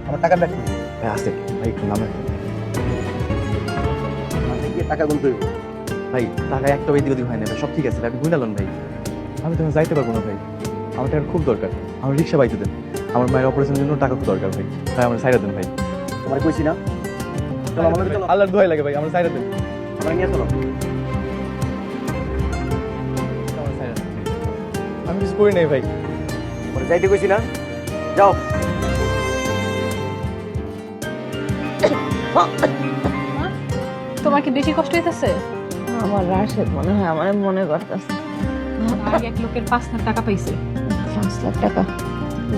আমার টাকা ব্যাক করবি। ভাই আছে ভাই, একটু নামে মানে গিয়ে টাকা গুনতে হইব। ভাই। টাকা একটা এদিক ওদিক হয় না ভাই, সব ঠিক আছে ভাই, আপনি গুনালেন ভাই। আমি তো এখন যাইতে পারবো না ভাই, আমার টাকা খুব দরকার। আমার রিক্সা পাইতে দেন, আমার মায়ের অপারেশনের জন্য টাকা খুব দরকার ভাই। ভাই আমার সাইডে দেন ভাই। তোমার কইছি না, চলো আমার লগে চলো। আল্লাহর দোহাই লাগে ভাই, আমার সাইডে দেন। আমার নিয়ে চলো। আমার side এ দেন ভাই। আমি কিছু করি নাই ভাই। তোমার যাইতে কইছি না, যাও। তোমার কি বেশি কষ্ট হইতেছে? আমার রাশেদ মনে হয় আমার মনে করতেছে আগে এক লোকের 5 লাখ টাকা পাইছে। 5 লাখ টাকা,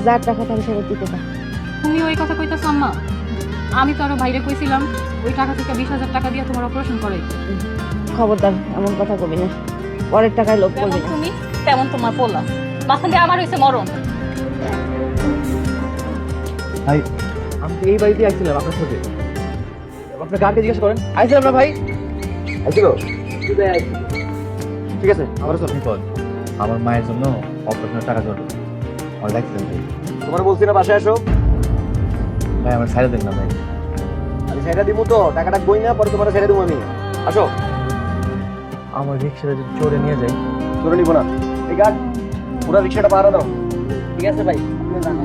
যার টাকা তাকে ফেরত দিতে দাও। তুমি ওই কথা কইতাছো আম্মা? আমি তো আরো বাইরে কইছিলাম ওই টাকা থেকে 20,000 টাকা দিয়ে তোমার অপারেশন করাই। খবরদার এমন কথা কবি না, পরের টাকায় লোভ করবি না। তুমি তেমন তোমার পোলা, মাথান দিয়ে আমার হইছে মরণ। ভাই আমি তো এই বাড়িতে আইছিলাম আপনার সাথে, আপনার গানকে জিজ্ঞেস করেন। আইছিলাম না ভাই? আইছিল ঠিক আছে, আমার চলো। বিপদ, আমার মায়ের জন্য অপারেশনের টাকা জন্য আমার লাগছিলেন ভাই। তোমার বলছি না বাসায় আসো। ভাই আমার সাইডে দেন না ভাই। আমি ছেড়ে দিব তো, টাকাটা কই না, পরে তোমার ছেড়ে দেবো আমি। আসো। আমার রিক্সাটা যদি চোরে নিয়ে যাই? চলে নিবো না, এই গাছ পুরো রিক্সাটা পাহারা দাও। ঠিক আছে ভাই, আপনি যান।